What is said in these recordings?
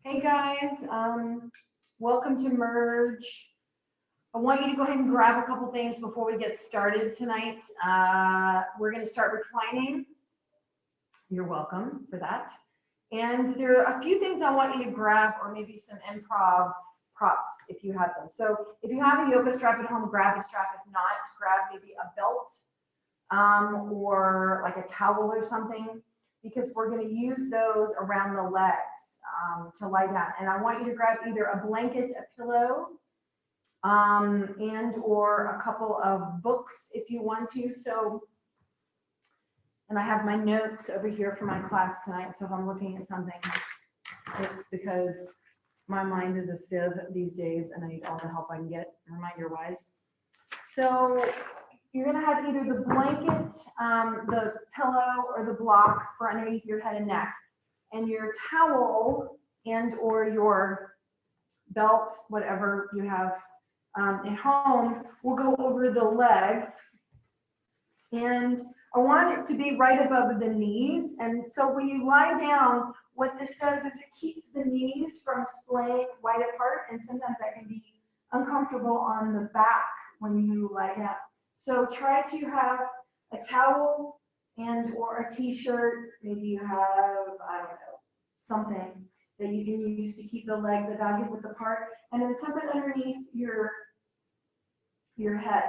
Hey guys, welcome to Merge. I want you to go ahead and grab a couple things before we get started tonight. We're going to start reclining. You're welcome for that. And there are a few things I want you to grab, or maybe some improv props if you have them. So if you have a yoga strap at home, grab a strap. If not, grab maybe a belt or like a towel or something, because we're going to use those around the legs to lie down. And I want you to grab either a blanket, a pillow, and or a couple of books if you want to. So, and I have my notes over here for my class tonight. So if I'm looking at something, it's because my mind is a sieve these days and I need all the help I can get reminder-wise. So you're gonna have either the blanket, the pillow, or the block for underneath your head and neck. And your towel and or your belt, whatever you have at home, will go over the legs. And I want it to be right above the knees. And so when you lie down, what this does is it keeps the knees from splaying wide apart. And sometimes that can be uncomfortable on the back when you lie down. So try to have a towel and or a t-shirt. Maybe you have, I don't know, something that you can use to keep the legs about hip width apart. And then something underneath your head.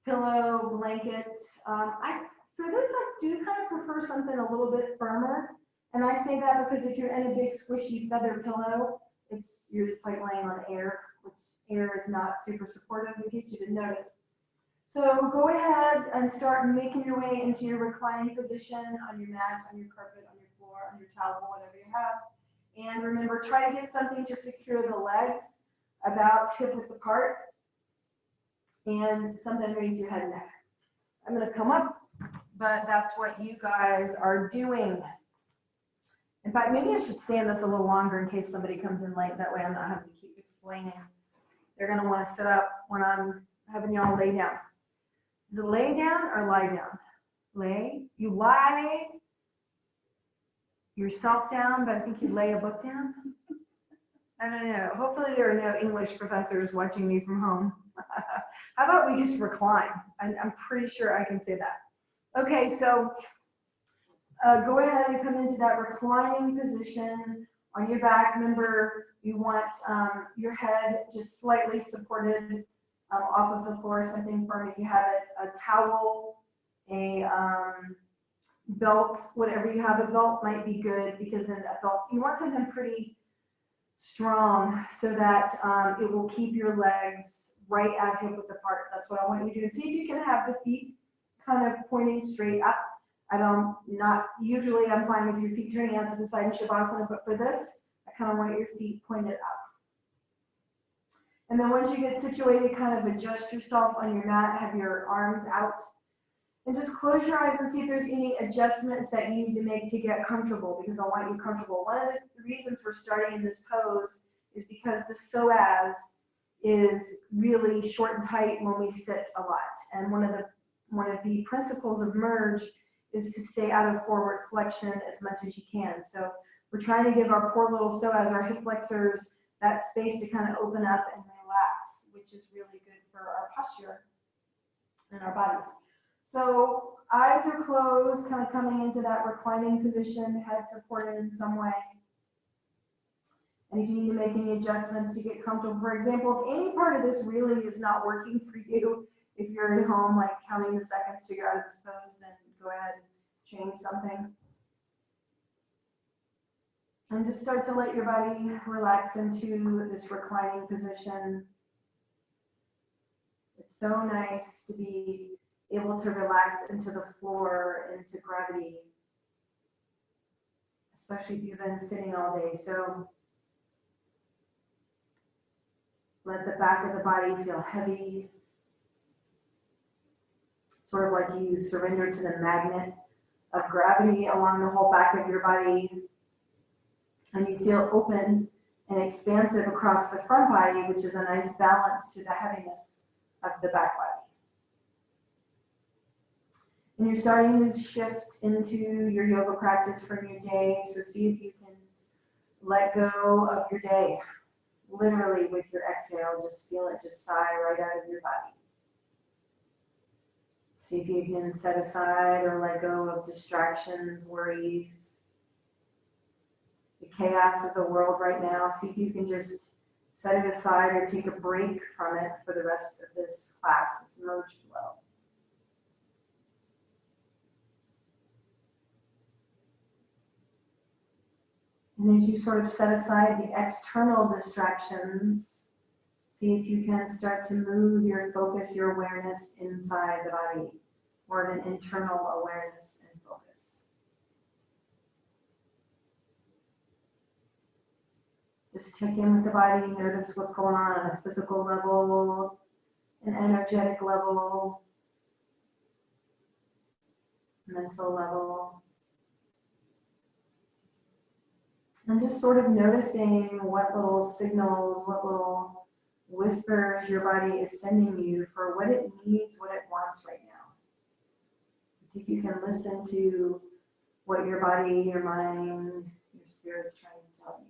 Pillow, blanket. For this, I do kind of prefer something a little bit firmer. And I say that because if you're in a big squishy feather pillow, it's like laying on air, which air is not super supportive, in case you didn't notice. So go ahead and start making your way into your reclining position on your mat, on your carpet, on your floor, on your towel, whatever you have. And remember, try to get something to secure the legs about hip width apart and something underneath your head and neck. I'm going to come up, but that's what you guys are doing. In fact, maybe I should stand this a little longer in case somebody comes in late. That way I'm not having to keep explaining. They're going to want to sit up when I'm having y'all lay down. Is it lay down or lie down? Lay. You lie yourself down, but I think you lay a book down. I don't know. Hopefully there are no English professors watching me from home. How about we just recline? I'm pretty sure I can say that. Okay, so go ahead and come into that reclining position on your back. Remember, you want your head just slightly supported off of the floor, something firm. If you have a towel, a belt, whatever you have, a belt might be good, because then a belt, you want something pretty strong so that it will keep your legs right at hip width apart. That's what I want you to do. And see if you can have the feet kind of pointing straight up. Usually I'm fine with your feet turning out to the side in Shavasana, but for this, I kind of want your feet pointed up. And then once you get situated, kind of adjust yourself on your mat, have your arms out, and just close your eyes and see if there's any adjustments that you need to make to get comfortable, because I want you comfortable. One of the reasons we're starting in this pose is because the psoas is really short and tight when we sit a lot. And one of the principles of Merge is to stay out of forward flexion as much as you can. So we're trying to give our poor little psoas, our hip flexors, that space to kind of open up and relax, which is really good for our posture and our bodies. So eyes are closed, kind of coming into that reclining position, head supported in some way. And if you need to make any adjustments to get comfortable, for example, if any part of this really is not working for you, if you're at home, like counting the seconds to get out of this pose, then go ahead and change something. And just start to let your body relax into this reclining position. It's so nice to be able to relax into the floor, into gravity, especially if you've been sitting all day. So let the back of the body feel heavy, sort of like you surrender to the magnet of gravity along the whole back of your body, and you feel open and expansive across the front body, which is a nice balance to the heaviness of the back body. And you're starting to shift into your yoga practice for your day, so see if you can let go of your day. Literally with your exhale, just feel it just sigh right out of your body. See if you can set aside or let go of distractions, worries, the chaos of the world right now. See if you can just set it aside or take a break from it for the rest of this class, this merge flow. And as you sort of set aside the external distractions, see if you can start to move your focus, your awareness inside the body, more of an internal awareness and focus. Just check in with the body, notice what's going on a physical level, an energetic level, mental level. And just sort of noticing what little signals, what little whispers your body is sending you for what it needs, what it wants right now. See if you can listen to what your body, your mind, your spirit's trying to tell you.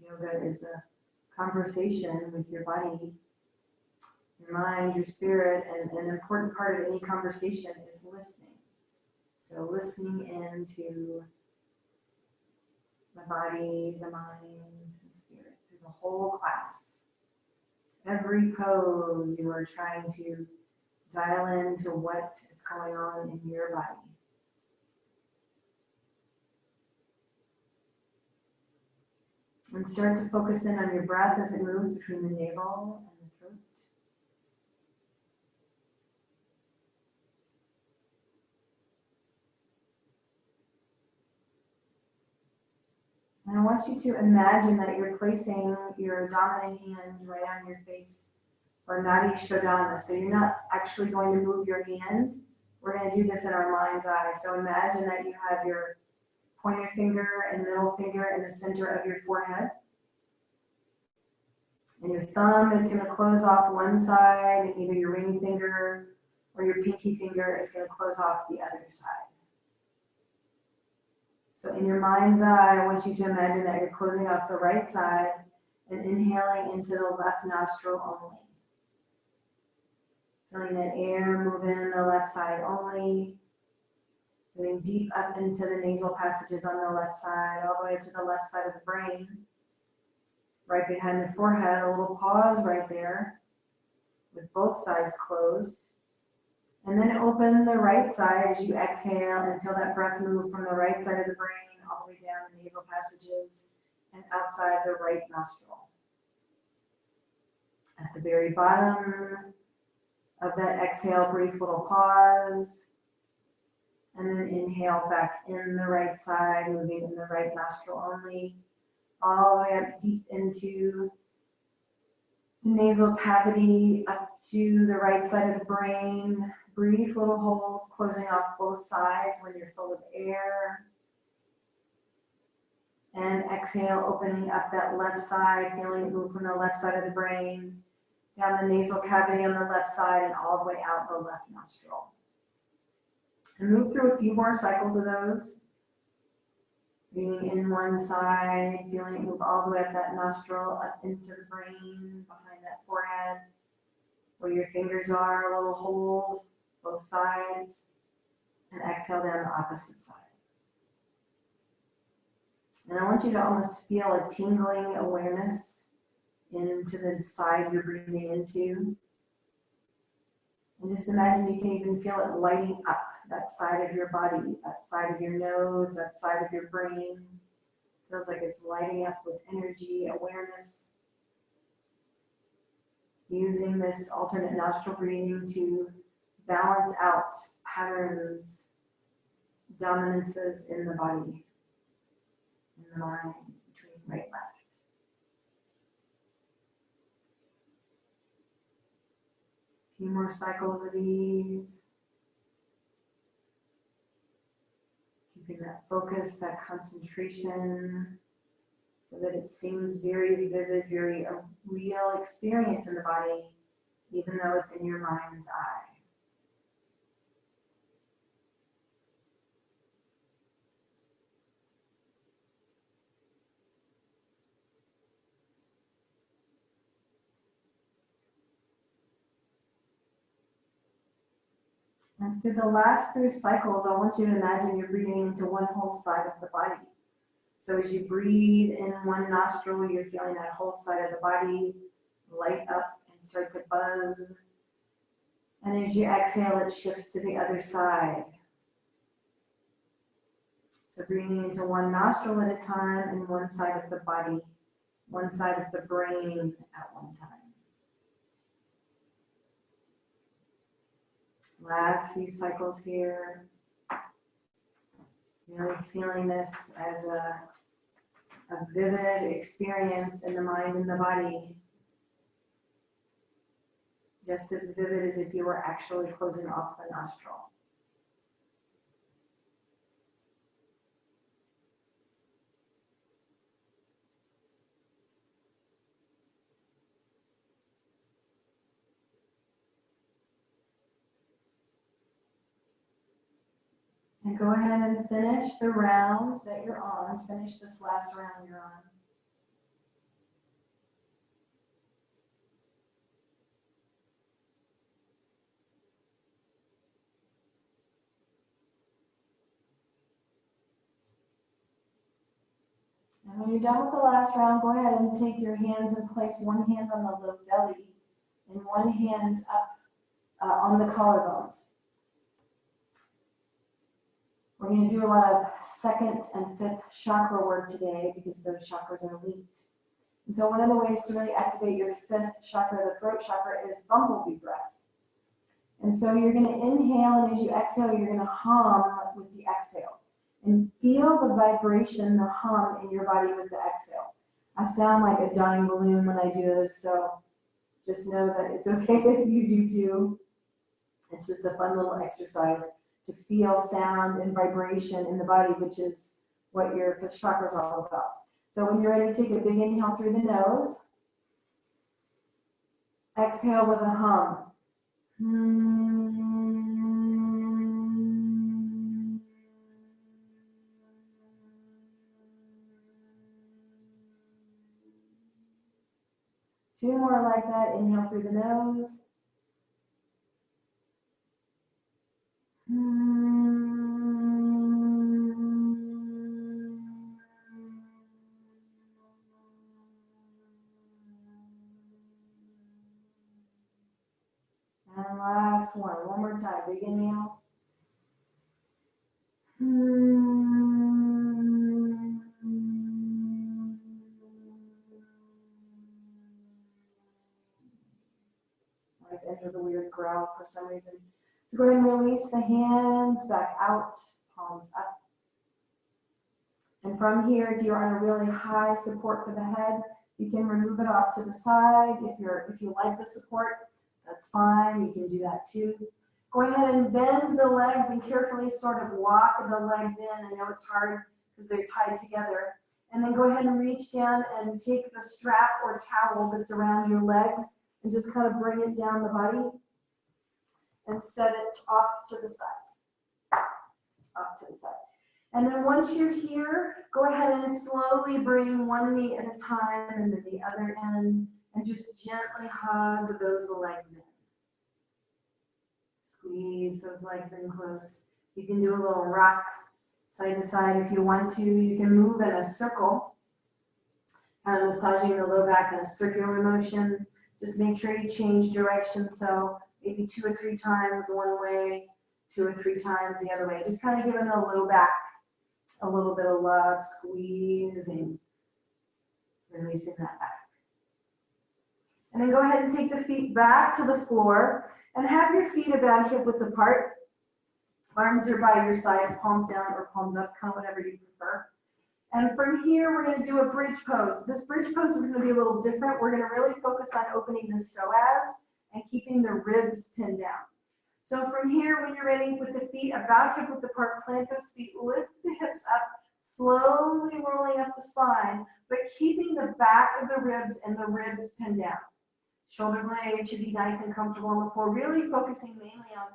Yoga is a conversation with your body, your mind, your spirit, and an important part of any conversation is listening. So listening into the body, the mind, and spirit through the whole class. Every pose you are trying to dial into what is going on in your body. And start to focus in on your breath as it moves between the navel and the throat. And I want you to imagine that you're placing your dominant hand right on your face, or Nadi Shodhana. So you're not actually going to move your hand. We're going to do this in our mind's eye. So imagine that you have your pointer finger and middle finger in the center of your forehead. And your thumb is going to close off one side, and either your ring finger or your pinky finger is going to close off the other side. So in your mind's eye, I want you to imagine that you're closing off the right side and inhaling into the left nostril only. Feeling that air move in the left side only. Moving deep up into the nasal passages on the left side, all the way up to the left side of the brain. Right behind the forehead, a little pause right there with both sides closed. And then open the right side as you exhale and feel that breath move from the right side of the brain all the way down the nasal passages and outside the right nostril. At the very bottom of that exhale, brief little pause. And then inhale back in the right side, moving in the right nostril only. All the way up deep into the nasal cavity, up to the right side of the brain. Brief little hold, closing off both sides when you're full of air. And exhale, opening up that left side, feeling it move from the left side of the brain, down the nasal cavity on the left side, and all the way out the left nostril. And move through a few more cycles of those. Breathing in one side, feeling it move all the way up that nostril, up into the brain, behind that forehead, where your fingers are, a little hold, both sides, and exhale down the opposite side. And I want you to almost feel a tingling awareness into the side you're breathing into. And just imagine you can even feel it lighting up that side of your body, that side of your nose, that side of your brain. Feels like it's lighting up with energy, awareness. Using this alternate nostril breathing to balance out patterns, dominances in the body, in the mind, between right and left. A few more cycles of these. Keeping that focus, that concentration, so that it seems very vivid, very a real experience in the body, even though it's in your mind's eye. And through the last 3 cycles, I want you to imagine you're breathing into one whole side of the body. So as you breathe in one nostril, you're feeling that whole side of the body light up and start to buzz. And as you exhale, it shifts to the other side. So breathing into one nostril at a time and one side of the body, one side of the brain at one time. Last few cycles here. Really feeling this as a vivid experience in the mind and the body. Just as vivid as if you were actually closing off the nostril. And go ahead and finish the round that you're on. Finish this last round you're on. And when you're done with the last round, go ahead and take your hands and place one hand on the low belly and one hand up on the collarbones. We're going to do a lot of 2nd and 5th chakra work today because those chakras are linked. And so one of the ways to really activate your 5th chakra, the throat chakra, is bumblebee breath. And so you're going to inhale, and as you exhale, you're going to hum with the exhale. And feel the vibration, the hum in your body with the exhale. I sound like a dying balloon when I do this, so just know that it's okay if you do too. It's just a fun little exercise to feel sound and vibration in the body, which is what your 5th chakra is all about. So when you're ready, take a big inhale through the nose. Exhale with a hum. Two more like that. Inhale through the nose. And last one more time. Big inhale. I enter the weird growl for some reason. So go ahead and release the hands back out, palms up. And from here, if you're on a really high support for the head, you can remove it off to the side. If you like the support, that's fine. You can do that too. Go ahead and bend the legs and carefully sort of walk the legs in. I know it's hard because they're tied together. And then go ahead and reach down and take the strap or towel that's around your legs and just kind of bring it down the body and set it off to the side. Off to the side. And then once you're here, go ahead and slowly bring one knee at a time and then the other end, and just gently hug those legs in. Squeeze those legs in close. You can do a little rock side to side if you want to. You can move in a circle, kind of massaging the low back in a circular motion. Just make sure you change direction. So maybe 2 or 3 times one way, 2 or 3 times the other way. Just kind of giving the low back a little bit of love, squeezing, releasing that back. And then go ahead and take the feet back to the floor and have your feet about hip width apart. Arms are by your sides, palms down or palms up, kind of whatever you prefer. And from here, we're going to do a bridge pose. This bridge pose is going to be a little different. We're going to really focus on opening the psoas and keeping the ribs pinned down. So from here, when you're ready, with the feet about hip width apart, plant those feet, lift the hips up, slowly rolling up the spine, but keeping the back of the ribs and the ribs pinned down. Shoulder blades should be nice and comfortable on the floor, really focusing mainly on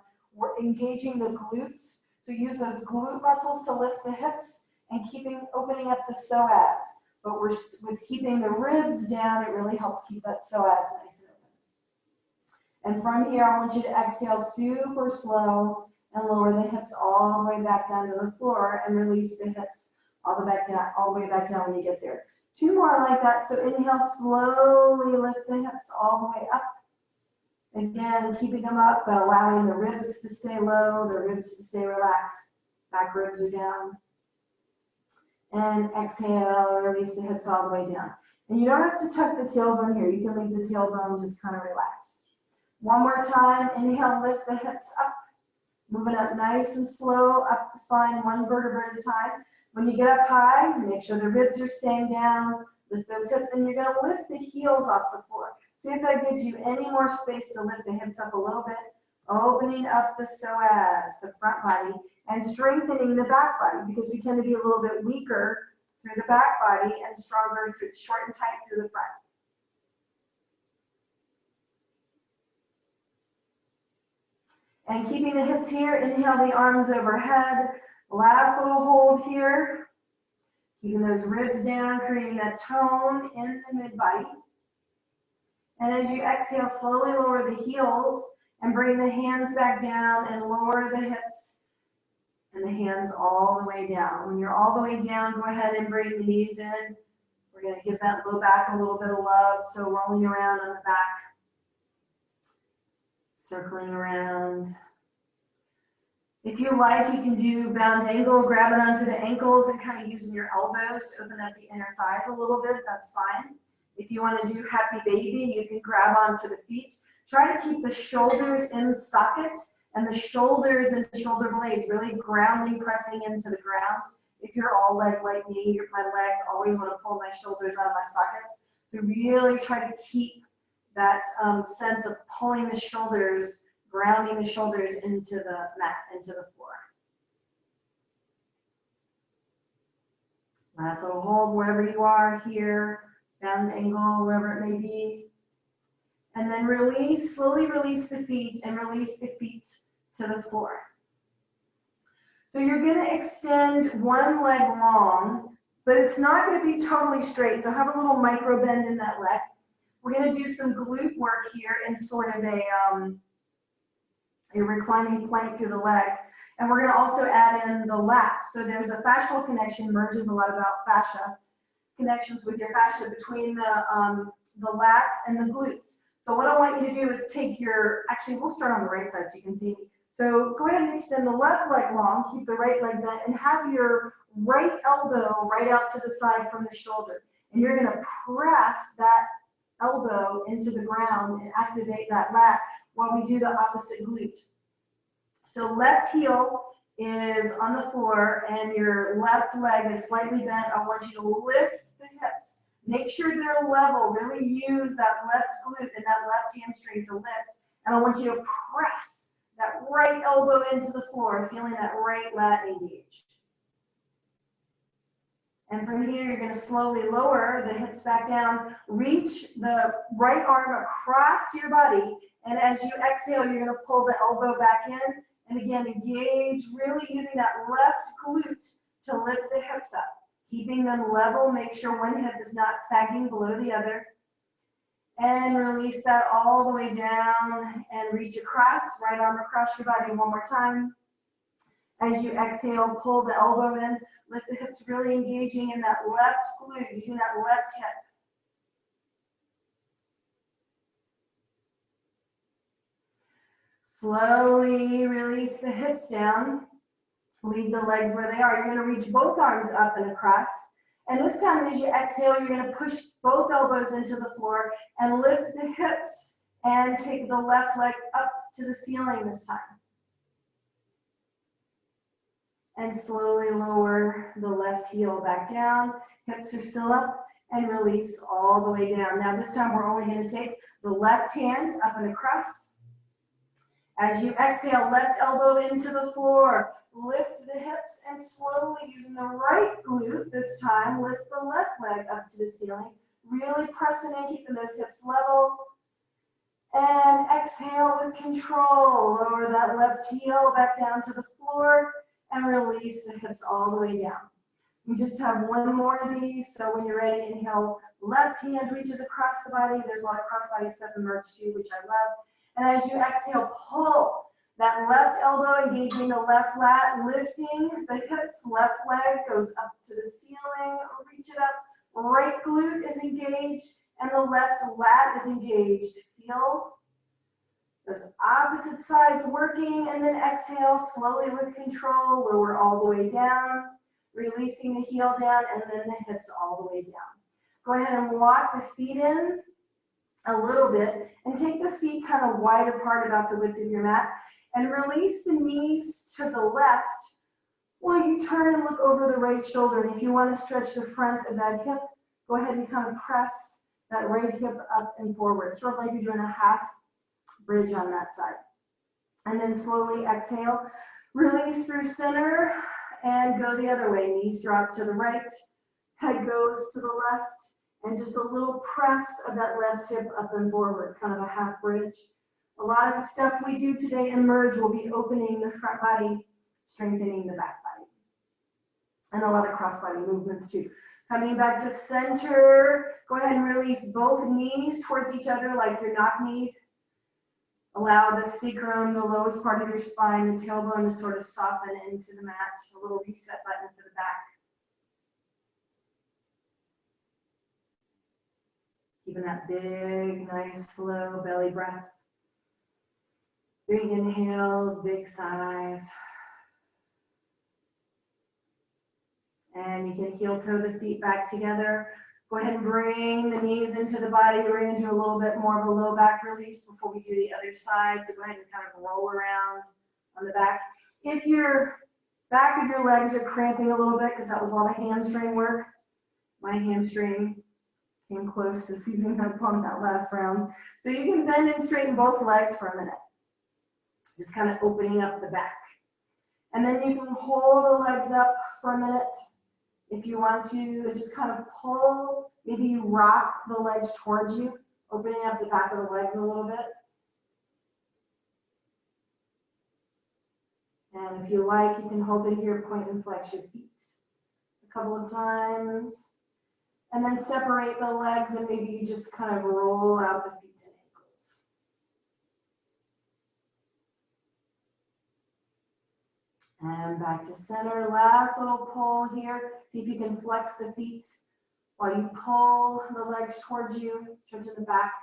engaging the glutes. So use those glute muscles to lift the hips and opening up the psoas. But with keeping the ribs down, it really helps keep that psoas nice and open. And from here, I want you to exhale super slow and lower the hips all the way back down to the floor and release the hips all the way back down when you get there. 2 more like that. So inhale, slowly lift the hips all the way up. Again, keeping them up, but allowing the ribs to stay low, the ribs to stay relaxed. Back ribs are down. And exhale, release the hips all the way down. And you don't have to tuck the tailbone here. You can leave the tailbone just kind of relaxed. One more time, inhale, lift the hips up. Moving up nice and slow, up the spine, 1 vertebra at a time. When you get up high, make sure the ribs are staying down, lift those hips, and you're going to lift the heels off the floor. See if that gives you any more space to lift the hips up a little bit, opening up the psoas, the front body, and strengthening the back body, because we tend to be a little bit weaker through the back body and stronger through short and tight through the front. And keeping the hips here, inhale the arms overhead. Last little hold here. Keeping those ribs down, creating that tone in the mid-body. And as you exhale, slowly lower the heels and bring the hands back down and lower the hips and the hands all the way down. When you're all the way down, go ahead and bring the knees in. We're going to give that low back a little bit of love. So rolling around on the back, circling around. If you like, you can do bound angle, grab it onto the ankles and kind of using your elbows to open up the inner thighs a little bit, that's fine. If you want to do happy baby, you can grab onto the feet. Try to keep the shoulders in socket and the shoulders and shoulder blades really grounding, pressing into the ground. If you're all like me, my legs always want to pull my shoulders out of my sockets. So really try to keep that sense of pulling the shoulders, grounding the shoulders into the mat, into the floor. Last little hold wherever you are here, bound angle, wherever it may be. And then release, slowly release the feet and release the feet to the floor. So you're going to extend one leg long, but it's not going to be totally straight. So have a little micro bend in that leg. We're going to do some glute work here in sort of a reclining plank through the legs. And we're going to also add in the lats. So there's a fascial connection. Merge is a lot about fascia, connections with your fascia between the lats and the glutes. So what I want you to do is take your, actually we'll start on the right side so you can see me. So go ahead and extend the left leg long, keep the right leg bent, and have your right elbow right out to the side from the shoulder. And you're going to press that elbow into the ground and activate that lat while we do the opposite glute. So left heel is on the floor and your left leg is slightly bent. I want you to lift the hips. Make sure they're level. Really use that left glute and that left hamstring to lift. And I want you to press that right elbow into the floor, feeling that right lat engaged. And from here, you're going to slowly lower the hips back down. Reach the right arm across your body. And as you exhale, you're going to pull the elbow back in. And again, engage, really using that left glute to lift the hips up. Keeping them level, make sure one hip is not sagging below the other. And release that all the way down and reach across, right arm across your body one more time. As you exhale, pull the elbow in, lift the hips, really engaging in that left glute, using that left hip. Slowly release the hips down. Leave the legs where they are. You're going to reach both arms up and across. And this time as you exhale, you're going to push both elbows into the floor and lift the hips and take the left leg up to the ceiling this time. And slowly lower the left heel back down. Hips are still up and release all the way down. Now this time we're only going to take the left hand up and across. As you exhale, left elbow into the floor. Lift the hips and slowly, using the right glute this time, lift the left leg up to the ceiling. Really pressing in, keeping those hips level. And exhale with control. Lower that left heel back down to the floor and release the hips all the way down. We just have one more of these. So when you're ready, inhale, left hand reaches across the body. There's a lot of cross body stuff in Merge too, which I love. And as you exhale, pull that left elbow, engaging the left lat, lifting the hips, left leg goes up to the ceiling, reach it up. Right glute is engaged and the left lat is engaged. Feel those opposite sides working, and then exhale slowly with control, lower all the way down, releasing the heel down and then the hips all the way down. Go ahead and walk the feet in a little bit and take the feet kind of wide apart about the width of your mat and release the knees to the left while you turn and look over the right shoulder. And if you want to stretch the front of that hip, go ahead and kind of press that right hip up and forward, sort of like you're doing a half bridge on that side. And then slowly exhale, release through center and go the other way. Knees drop to the right, head goes to the left, and just a little press of that left hip up and forward, kind of a half bridge. A lot of the stuff we do today in Merge will be opening the front body, strengthening the back body. And a lot of cross body movements too. Coming back to center, go ahead and release both knees towards each other like you're knock-kneed. Allow the sacrum, the lowest part of your spine, the tailbone to sort of soften into the mat. A little reset button for the back. Keeping that big, nice, slow belly breath. Big inhales, big sighs. And you can heel toe the feet back together. Go ahead and bring the knees into the body. We're going to do a little bit more of a low back release before we do the other side. So go ahead and kind of roll around on the back. If your back of your legs are cramping a little bit, because that was a lot of hamstring work, my hamstring came close to seizing up on that last round. So you can bend and straighten both legs for a minute. Just kind of opening up the back. And then you can hold the legs up for a minute. If you want to, just kind of pull, maybe you rock the legs towards you, opening up the back of the legs a little bit. And if you like, you can hold it here, point and flex your feet a couple of times. And then separate the legs and maybe you just kind of roll out the feet and ankles. And back to center, last little pull here. See if you can flex the feet while you pull the legs towards you, stretching the back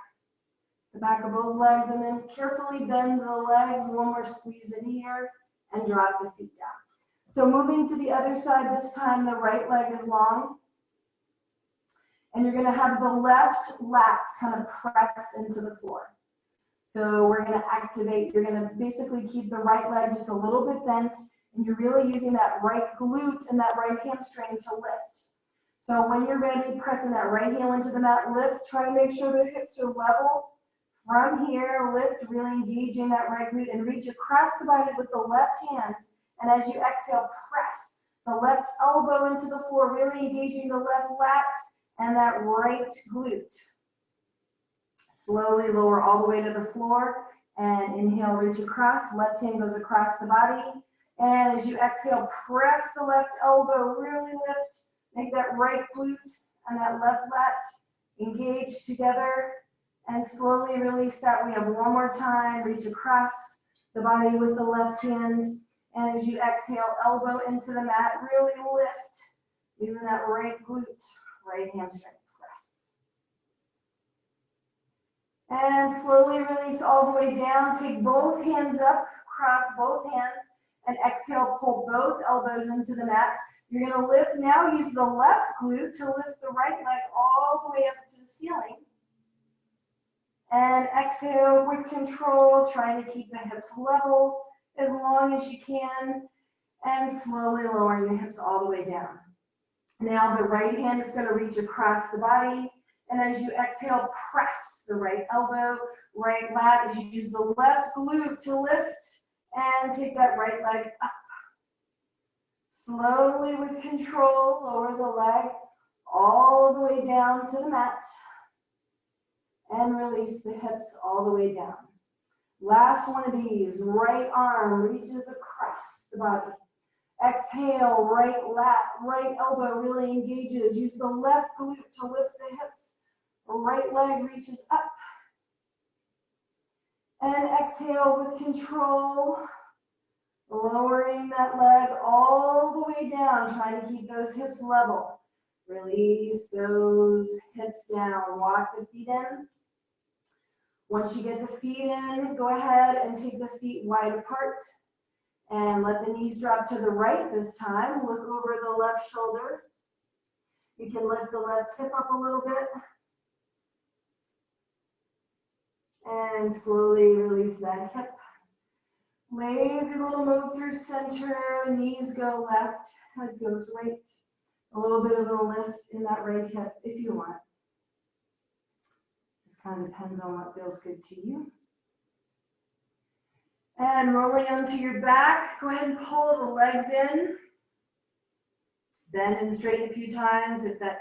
of both legs, and then carefully bend the legs, one more squeeze in here, and drop the feet down. So moving to the other side, this time the right leg is long, and you're gonna have the left lat kind of pressed into the floor. So we're gonna activate, you're gonna basically keep the right leg just a little bit bent, and you're really using that right glute and that right hamstring to lift. So when you're ready, pressing that right heel into the mat, lift, try to make sure the hips are level. From here, lift, really engaging that right glute and reach across the body with the left hand. And as you exhale, press the left elbow into the floor, really engaging the left lat and that right glute. Slowly lower all the way to the floor and inhale, reach across, left hand goes across the body. And as you exhale, press the left elbow, really lift, make that right glute and that left lat engage together, and slowly release that. We have one more time, reach across the body with the left hand, and as you exhale, elbow into the mat, really lift, using that right glute, right hamstring press. And slowly release all the way down, take both hands up, cross both hands, and exhale, pull both elbows into the mat. You're gonna lift now, use the left glute to lift the right leg all the way up to the ceiling. And exhale with control, trying to keep the hips level as long as you can, and slowly lowering the hips all the way down. Now the right hand is gonna reach across the body, and as you exhale, press the right elbow, right lat as you use the left glute to lift and take that right leg up. Slowly with control, lower the leg all the way down to the mat and release the hips all the way down. Last one of these, right arm reaches across the body. Exhale, right lat, right elbow really engages. Use the left glute to lift the hips. Right leg reaches up. And exhale with control, lowering that leg all the way down, trying to keep those hips level. Release those hips down. Walk the feet in. Once you get the feet in, go ahead and take the feet wide apart and let the knees drop to the right this time. Look over the left shoulder. You can lift the left hip up a little bit. And slowly release that hip. Lazy little move through center. Knees go left, head goes right. A little bit of a lift in that right hip if you want. Just kind of depends on what feels good to you. And rolling onto your back, go ahead and pull the legs in. Bend and straighten a few times if that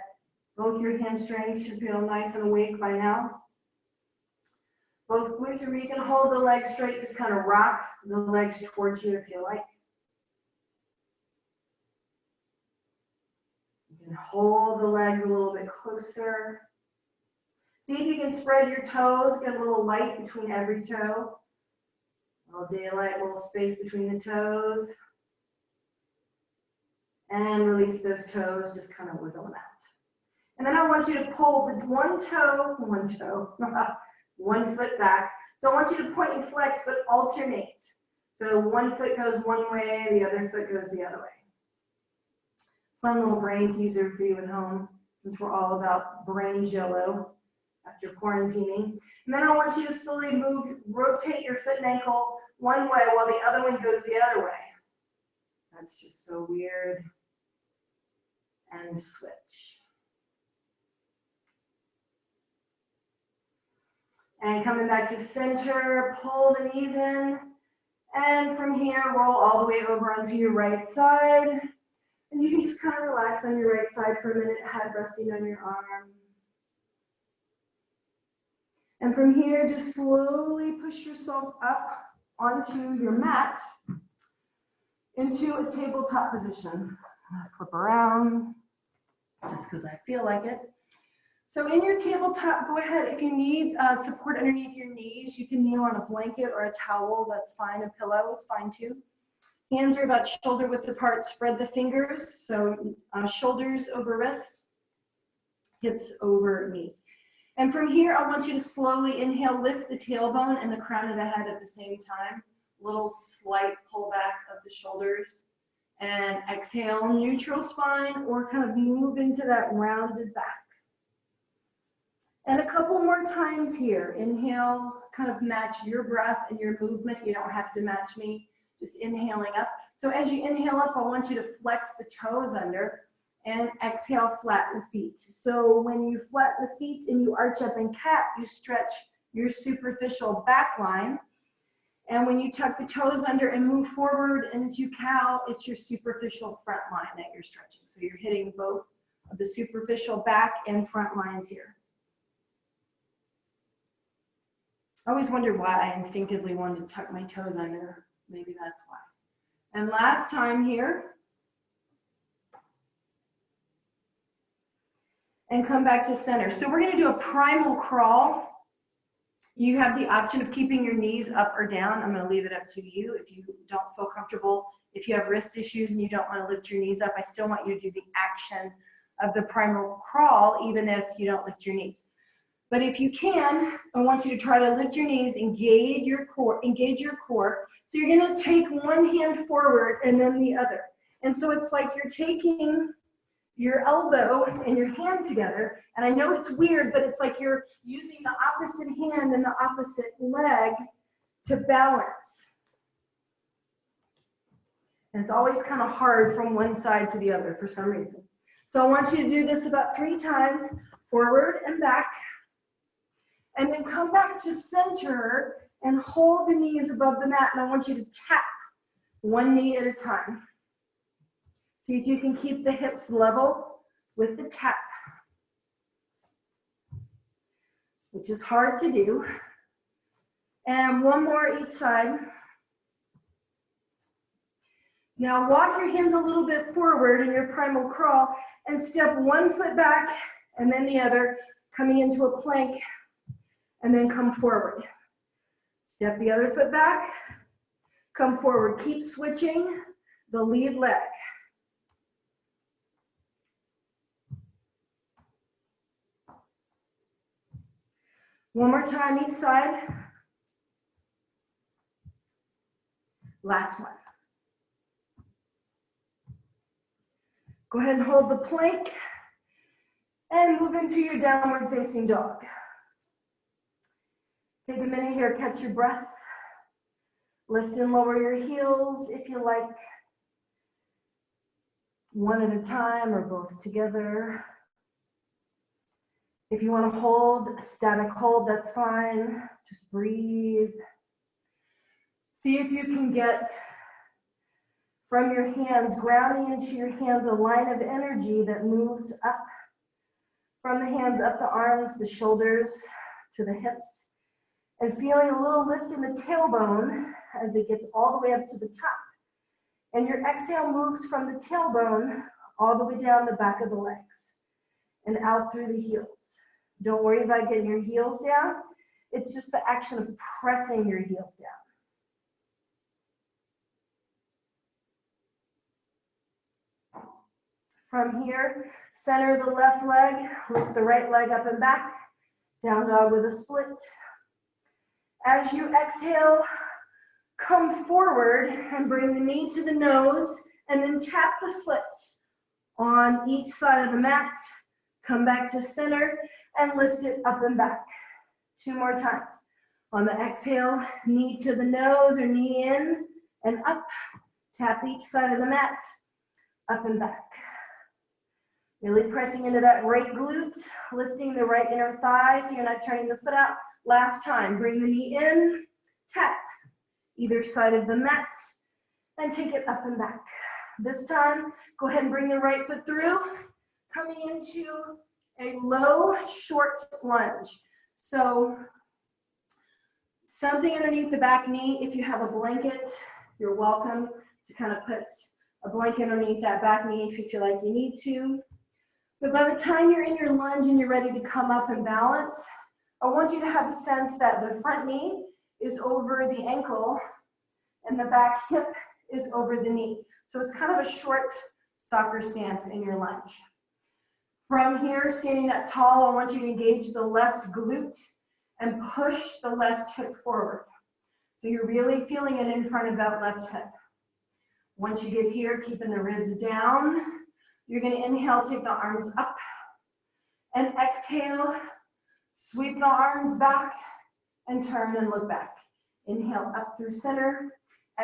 both your hamstrings should feel nice and awake by now. Both glutes, or you can hold the legs straight, just kind of rock the legs towards you if you like. You can hold the legs a little bit closer. See if you can spread your toes, get a little light between every toe. A little daylight, a little space between the toes. And release those toes, just kind of wiggle them out. And then I want you to pull the one foot back. So I want you to point and flex, but alternate. So one foot goes one way, the other foot goes the other way. Fun little brain teaser for you at home, since we're all about brain jello after quarantining. And then I want you to slowly rotate your foot and ankle one way while the other one goes the other way. That's just so weird. And switch. And coming back to center, pull the knees in. And from here, roll all the way over onto your right side. And you can just kind of relax on your right side for a minute, head resting on your arm. And from here, just slowly push yourself up onto your mat into a tabletop position. Flip around, just because I feel like it. So in your tabletop, go ahead. If you need support underneath your knees, you can kneel on a blanket or a towel. That's fine. A pillow is fine too. Hands are about shoulder width apart. Spread the fingers. So shoulders over wrists, hips over knees. And from here, I want you to slowly inhale, lift the tailbone and the crown of the head at the same time. Little slight pullback of the shoulders. And exhale, neutral spine, or kind of move into that rounded back. And a couple more times here. Inhale, kind of match your breath and your movement. You don't have to match me, just inhaling up. So as you inhale up, I want you to flex the toes under and exhale, flatten the feet. So when you flatten the feet and you arch up in cat, you stretch your superficial back line. And when you tuck the toes under and move forward into cow, it's your superficial front line that you're stretching. So you're hitting both of the superficial back and front lines here. I always wondered why I instinctively wanted to tuck my toes under. Maybe that's why. And last time here. And come back to center. So we're going to do a primal crawl. You have the option of keeping your knees up or down. I'm going to leave it up to you if you don't feel comfortable. If you have wrist issues and you don't want to lift your knees up, I still want you to do the action of the primal crawl, even if you don't lift your knees. But if you can, I want you to try to lift your knees, engage your core. So you're going to take one hand forward and then the other. And so it's like you're taking your elbow and your hand together. And I know it's weird, but it's like you're using the opposite hand and the opposite leg to balance. And it's always kind of hard from one side to the other for some reason. So I want you to do this about 3 times, forward and back. And then come back to center and hold the knees above the mat. And I want you to tap one knee at a time. See if you can keep the hips level with the tap, which is hard to do. And one more each side. Now walk your hands a little bit forward in your primal crawl and step one foot back and then the other, coming into a plank, and then come forward. Step the other foot back, come forward. Keep switching the lead leg. One more time each side. Last one. Go ahead and hold the plank and move into your downward facing dog. Take a minute here, catch your breath. Lift and lower your heels if you like, one at a time or both together. If you want to hold a static hold, that's fine. Just breathe. See if you can get from your hands, grounding into your hands, a line of energy that moves up from the hands, up the arms, the shoulders, to the hips, and feeling a little lift in the tailbone as it gets all the way up to the top. And your exhale moves from the tailbone all the way down the back of the legs and out through the heels. Don't worry about getting your heels down. It's just the action of pressing your heels down. From here, center the left leg, lift the right leg up and back, down dog with a split. As you exhale, come forward and bring the knee to the nose and then tap the foot on each side of the mat. Come back to center and lift it up and back. 2 more times. On the exhale, knee to the nose or knee in and up. Tap each side of the mat, up and back. Really pressing into that right glute, lifting the right inner thigh so you're not turning the foot out. Last time, bring the knee in, tap either side of the mat, and take it up and back. This time, go ahead and bring the right foot through, coming into a low, short lunge. So something underneath the back knee. If you have a blanket, you're welcome to kind of put a blanket underneath that back knee if you feel like you need to. But by the time you're in your lunge and you're ready to come up and balance, I want you to have a sense that the front knee is over the ankle and the back hip is over the knee. So it's kind of a short soccer stance in your lunge. From here, standing up tall, I want you to engage the left glute and push the left hip forward. So you're really feeling it in front of that left hip. Once you get here, keeping the ribs down, you're going to inhale, take the arms up, and exhale, sweep the arms back, and turn and look back. Inhale up through center,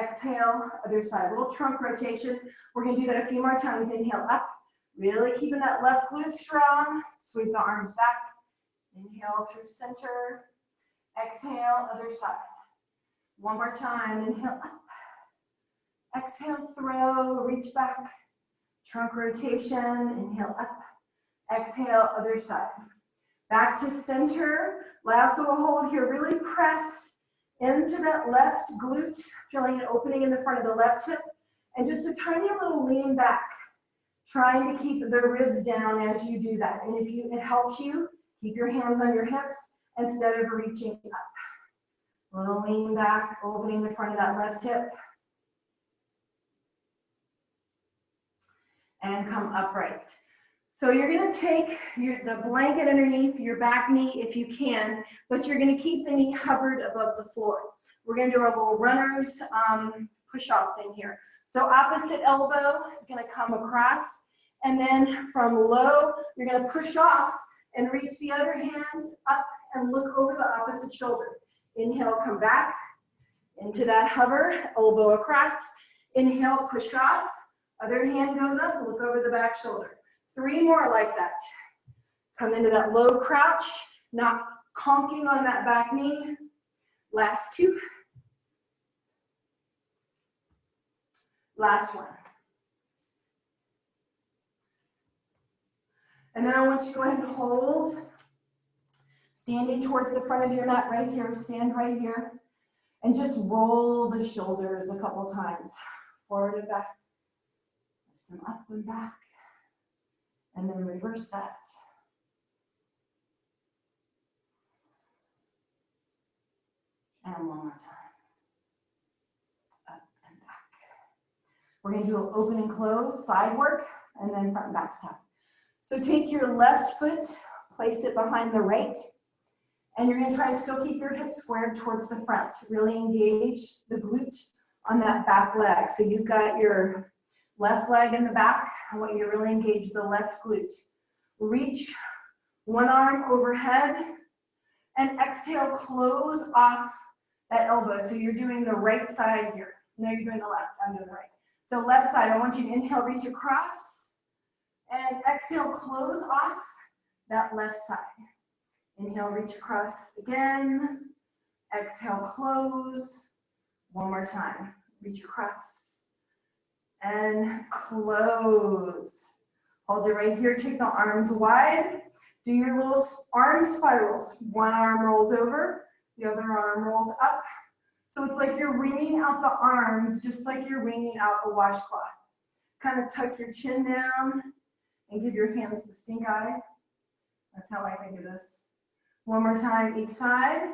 exhale, other side. A little trunk rotation. We're going to do that a few more times. Inhale up, really keeping that left glute strong. Sweep the arms back. Inhale through center, exhale, other side. One more time. Inhale up, exhale, throw, reach back. Trunk rotation, inhale up, exhale, other side. Back to center, last little hold here, really press into that left glute, feeling an opening in the front of the left hip, and just a tiny little lean back, trying to keep the ribs down as you do that. And if it helps you, keep your hands on your hips instead of reaching up. Little lean back, opening the front of that left hip. And come upright. So you're going to take the blanket underneath your back knee if you can, but you're going to keep the knee hovered above the floor. We're going to do our little runner's push-off thing here. So opposite elbow is going to come across, and then from low, you're going to push off and reach the other hand up and look over the opposite shoulder. Inhale, come back into that hover, elbow across. Inhale, push off. Other hand goes up, look over the back shoulder. 3 more like that. Come into that low crouch, not conking on that back knee. Last two. Last one. And then I want you to go ahead and hold, standing towards the front of your mat right here, stand right here, and just roll the shoulders a couple times, forward and back, lift them up and back, and then reverse that. And one more time, up and back. We're gonna do an open and close, side work, and then front and back stuff. So take your left foot, place it behind the right, and you're gonna try to still keep your hips squared towards the front. Really engage the glute on that back leg. So you've got your left leg in the back. I want you to really engage the left glute. Reach one arm overhead and exhale, close off that elbow. So you're doing the right side here. No, you're doing the left, I'm doing the right. So left side, I want you to inhale, reach across, and exhale, close off that left side. Inhale, reach across again. Exhale, close. One more time. Reach across and close. Hold it right here. Take the arms wide. Do your little arm spirals. One arm rolls over, the other arm rolls up. So it's like you're wringing out the arms, just like you're wringing out a washcloth. Kind of tuck your chin down and give your hands the stink eye. That's how I think of this. One more time, each side.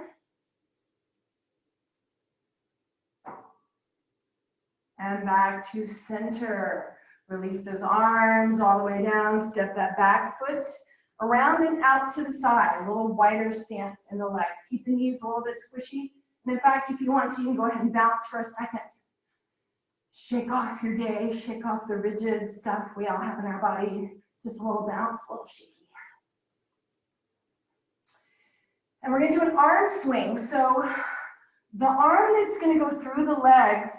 And back to center. Release those arms all the way down. Step that back foot around and out to the side. A little wider stance in the legs. Keep the knees a little bit squishy. And in fact, if you want to, you can go ahead and bounce for a second. Shake off your day. Shake off the rigid stuff we all have in our body. Just a little bounce, a little shaky. And we're going to do an arm swing. So the arm that's going to go through the legs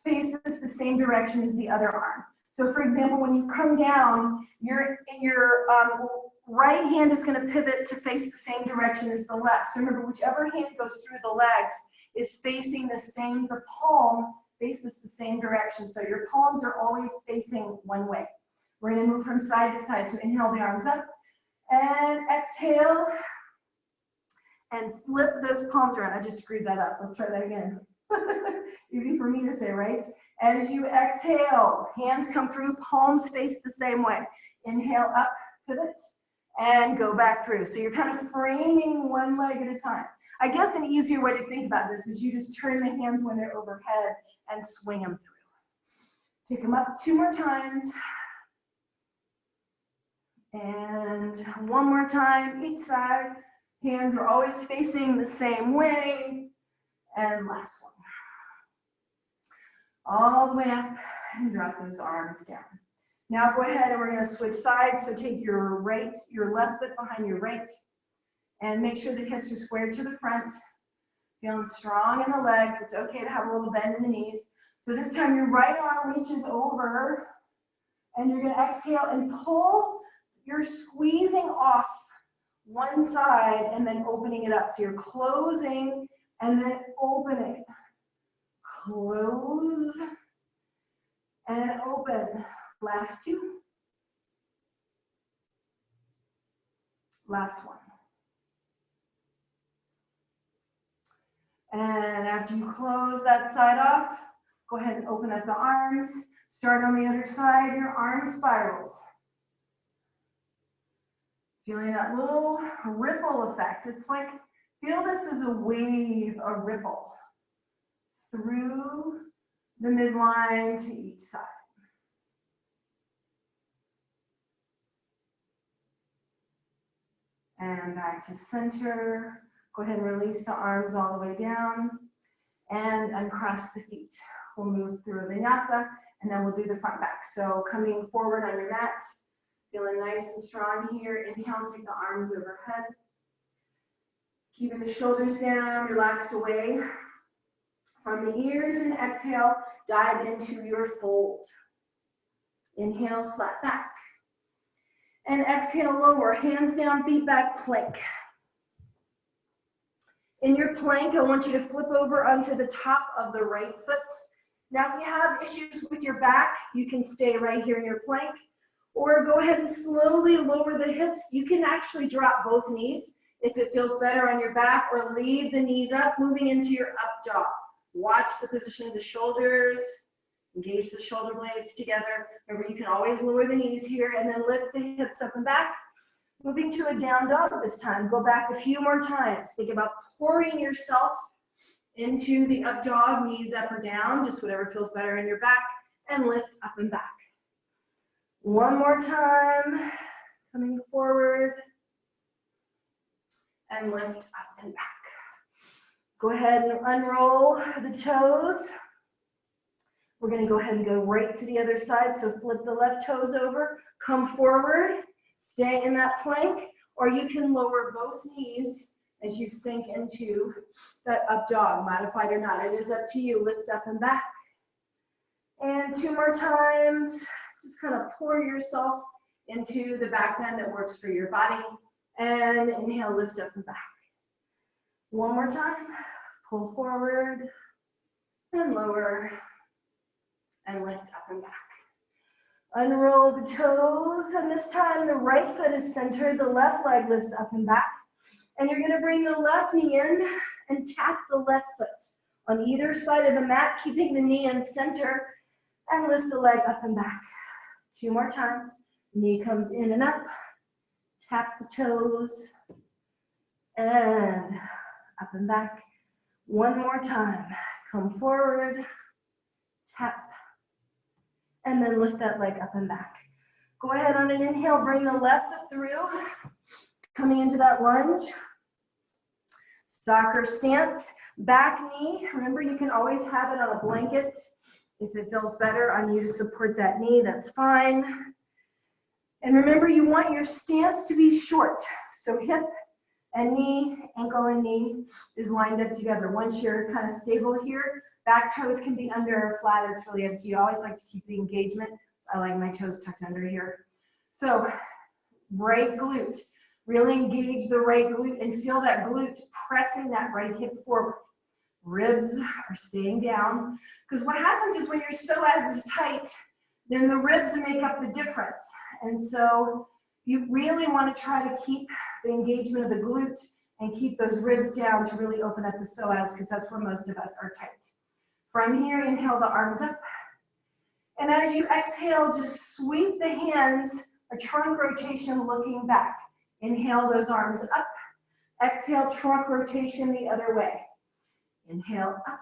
faces the same direction as the other arm. So for example, when you come down, your right hand is going to pivot to face the same direction as the left. So remember, whichever hand goes through the legs is facing the same, the palm faces the same direction. So your palms are always facing one way. We're going to move from side to side. So inhale the arms up and exhale and flip those palms around. I just screwed that up. Let's try that again. Easy for me to say, right? As you exhale, hands come through, palms face the same way. Inhale up, pivot, and go back through. So you're kind of framing one leg at a time. I guess an easier way to think about this is you just turn the hands when they're overhead and swing them through. Take them up 2 more times. And one more time, each side. Hands are always facing the same way. And last one. All the way up and drop those arms down. Now go ahead and we're going to switch sides. So take your left foot behind your right and make sure the hips are squared to the front. Feeling strong in the legs. It's okay to have a little bend in the knees. So this time your right arm reaches over and you're going to exhale and pull. You're squeezing off one side and then opening it up. So you're closing and then opening. Close and open. Last 2. Last one. And after you close that side off, go ahead and open up the arms. Start on the other side, your arm spirals. Feeling that little ripple effect. It's like, feel this as a wave, a ripple through the midline to each side. And back to center. Go ahead and release the arms all the way down and uncross the feet. We'll move through a vinyasa and then we'll do the front back. So coming forward on your mat, feeling nice and strong here. Inhale, take the arms overhead. Keeping the shoulders down, relaxed away from the ears, and exhale, dive into your fold. Inhale, flat back. And exhale, lower, hands down, feet back, plank. In your plank, I want you to flip over onto the top of the right foot. Now, if you have issues with your back, you can stay right here in your plank, or go ahead and slowly lower the hips. You can actually drop both knees if it feels better on your back, or leave the knees up, moving into your up dog. Watch the position of the shoulders, engage the shoulder blades together. Remember, you can always lower the knees here and then lift the hips up and back. Moving to a down dog this time. Go back a few more times. Think about pouring yourself into the up dog, knees up or down, just whatever feels better in your back, and lift up and back. One more time, coming forward, and lift up and back. Go ahead and unroll the toes. We're going to go ahead and go right to the other side, so flip the left toes over, come forward, stay in that plank, or you can lower both knees as you sink into that up dog, modified or not. It is up to you. Lift up and back. And two more times. Just kind of pour yourself into the back bend that works for your body. And inhale, lift up and back. One more time. Pull forward and lower and lift up and back. Unroll the toes, and this time the right foot is centered, the left leg lifts up and back. And you're gonna bring the left knee in and tap the left foot on either side of the mat, keeping the knee in center, and lift the leg up and back. Two more times. Knee comes in and up, tap the toes, and up and back. One more time. Come forward, tap, and then lift that leg up and back. Go ahead on an inhale, bring the left foot through, coming into that lunge. Soccer stance, back knee. Remember, you can always have it on a blanket. If it feels better on you to support that knee, that's fine. And remember, you want your stance to be short. So hip and knee, ankle and knee is lined up together. Once you're kind of stable here, back toes can be under or flat. It's really up to you. I always like to keep the engagement. So I like my toes tucked under here. So right glute. Really engage the right glute and feel that glute pressing that right hip forward. Ribs are staying down. Because what happens is when your psoas is tight, then the ribs make up the difference. And so you really want to try to keep the engagement of the glute and keep those ribs down to really open up the psoas, because that's where most of us are tight. From here, inhale the arms up. And as you exhale, just sweep the hands, a trunk rotation looking back. Inhale those arms up. Exhale, trunk rotation the other way. Inhale up.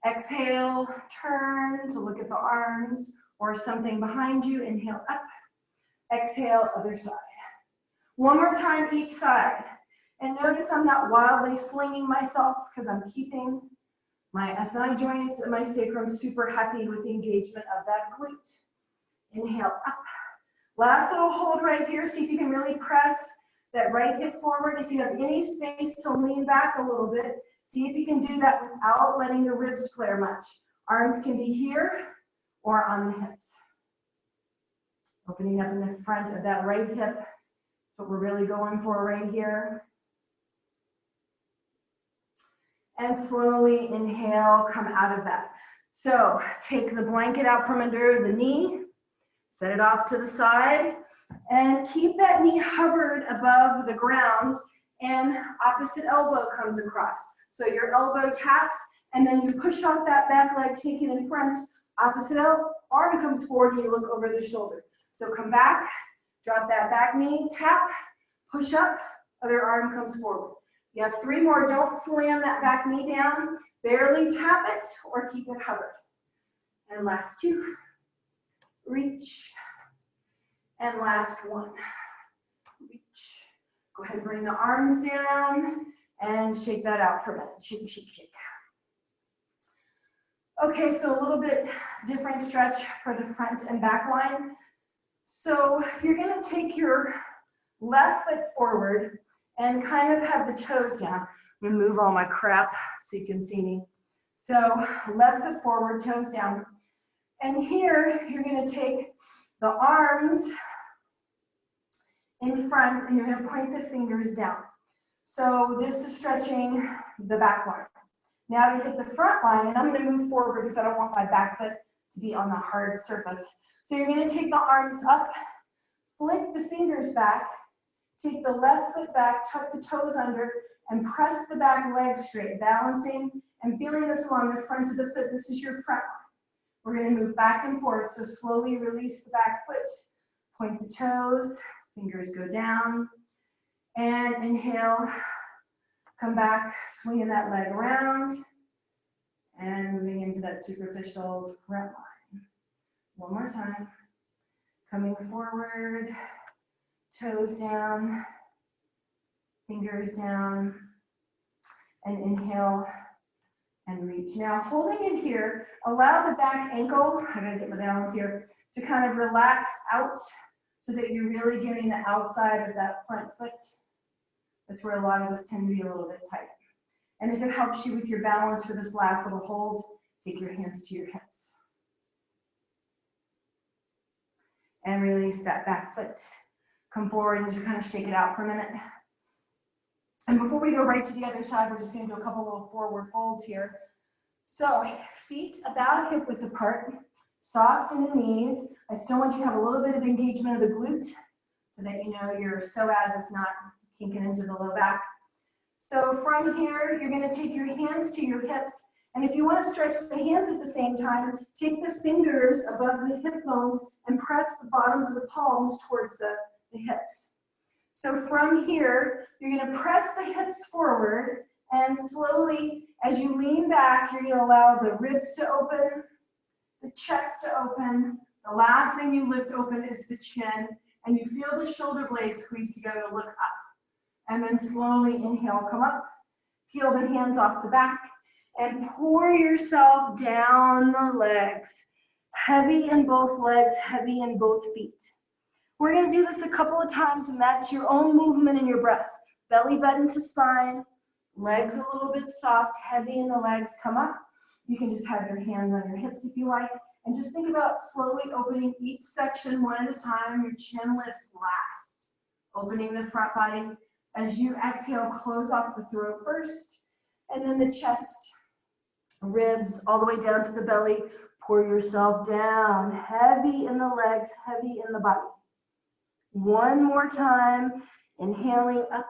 Exhale, turn to look at the arms or something behind you. Inhale up. Exhale, other side. One more time each side. And notice I'm not wildly slinging myself, because I'm keeping my SI joints and my sacrum super happy with the engagement of that glute. Inhale up. Last little hold right here. See if you can really press that right hip forward. If you have any space to lean back a little bit, see if you can do that without letting the ribs flare much. Arms can be here or on the hips. Opening up in the front of that right hip. That's what we're really going for right here. And slowly inhale, come out of that. So take the blanket out from under the knee. Set it off to the side and keep that knee hovered above the ground, and opposite elbow comes across. So your elbow taps and then you push off that back leg, take it in front, opposite arm comes forward and you look over the shoulder. So come back, drop that back knee, tap, push up, other arm comes forward. You have three more. Don't slam that back knee down, barely tap it or keep it hovered. And last two. Reach, and last one. Reach. Go ahead and bring the arms down and shake that out for a minute. Shake, shake, shake. Okay, so a little bit different stretch for the front and back line. So you're gonna take your left foot forward and kind of have the toes down. I'm gonna move all my crap so you can see me. So left foot forward, toes down. And here, you're going to take the arms in front and you're going to point the fingers down. So this is stretching the back line. Now to hit the front line, and I'm going to move forward because I don't want my back foot to be on the hard surface. So you're going to take the arms up, flick the fingers back, take the left foot back, tuck the toes under, and press the back leg straight, balancing and feeling this along the front of the foot. This is your front line. We're going to move back and forth, so slowly release the back foot, point the toes, fingers go down, and inhale, come back, swinging that leg around, and moving into that superficial front line. One more time, coming forward, toes down, fingers down, and inhale, and reach. Now, holding it here, allow the back ankle, I gotta get my balance here, to kind of relax out so that you're really getting the outside of that front foot. That's where a lot of us tend to be a little bit tight. And if it helps you with your balance for this last little hold, take your hands to your hips. And release that back foot. Come forward and just kind of shake it out for a minute. And before we go right to the other side, we're just going to do a couple little forward folds here. So feet about hip width apart, soft in the knees. I still want you to have a little bit of engagement of the glute so that you know your psoas is not kinking into the low back. So from here, you're going to take your hands to your hips. And if you want to stretch the hands at the same time, take the fingers above the hip bones and press the bottoms of the palms towards the hips. So from here, you're going to press the hips forward, and slowly, as you lean back, you're going to allow the ribs to open, the chest to open. The last thing you lift open is the chin, and you feel the shoulder blades squeeze together, look up. And then slowly inhale, come up, peel the hands off the back, and pour yourself down the legs. Heavy in both legs, heavy in both feet. We're going to do this a couple of times, and that's your own movement in your breath. Belly button to spine, legs a little bit soft, heavy in the legs, come up. You can just have your hands on your hips if you like, and just think about slowly opening each section one at a time. Your chin lifts last, opening the front body. As you exhale, close off the throat first, and then the chest, ribs, all the way down to the belly. Pour yourself down, heavy in the legs, heavy in the body. One more time, inhaling up,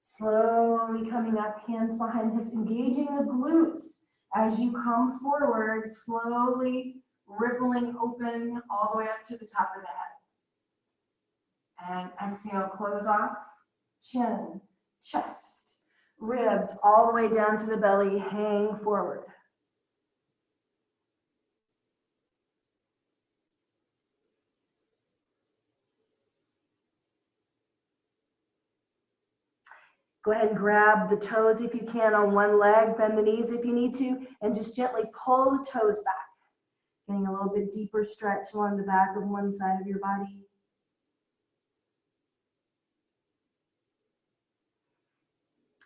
slowly coming up, hands behind hips, engaging the glutes as you come forward, slowly rippling open all the way up to the top of the head. And exhale, close off, chin, chest, ribs, all the way down to the belly, hang forward. Go ahead and grab the toes if you can on one leg, bend the knees if you need to, and just gently pull the toes back. Getting a little bit deeper stretch along the back of one side of your body.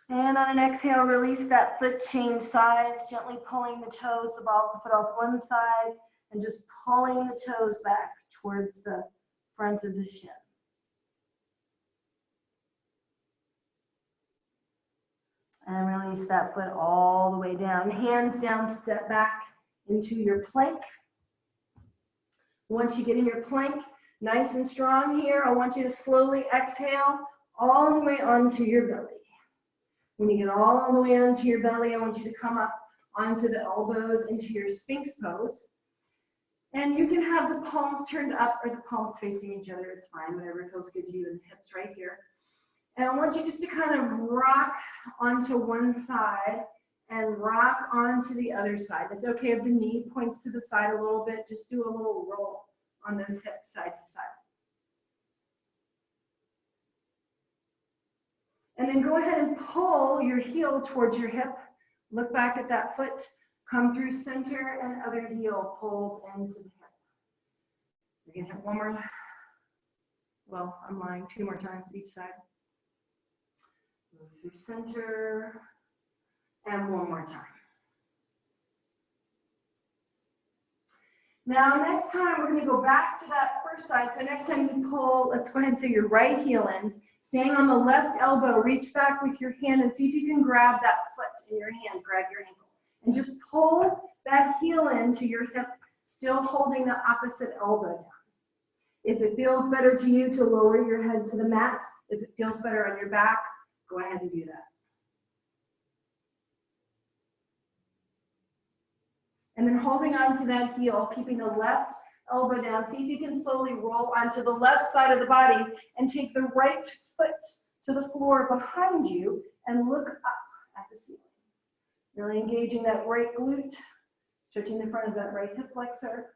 And on an exhale, release that foot, change sides, gently pulling the toes, the ball of the foot off one side, and just pulling the toes back towards the front of the shin. And release that foot all the way down. Hands down, step back into your plank. Once you get in your plank, nice and strong here, I want you to slowly exhale all the way onto your belly. When you get all the way onto your belly, I want you to come up onto the elbows into your Sphinx pose. And you can have the palms turned up or the palms facing each other. It's fine, whatever feels good to you, and the hips right here. And I want you just to kind of rock onto one side and rock onto the other side. It's okay if the knee points to the side a little bit. Just do a little roll on those hips side to side. And then go ahead and pull your heel towards your hip. Look back at that foot. Come through center, and other heel pulls into the hip. You're going to hit one more. Well, I'm lying, 2 more times each side. Move through center, and one more time. Now, next time, we're going to go back to that first side. So next time you pull, let's go ahead and say your right heel in. Staying on the left elbow, reach back with your hand and see if you can grab that foot in your hand, grab your ankle. And just pull that heel into your hip, still holding the opposite elbow down. If it feels better to you to lower your head to the mat, if it feels better on your back, go ahead and do that. And then holding on to that heel, keeping the left elbow down. See if you can slowly roll onto the left side of the body and take the right foot to the floor behind you and look up at the ceiling. Really engaging that right glute, stretching the front of that right hip flexor.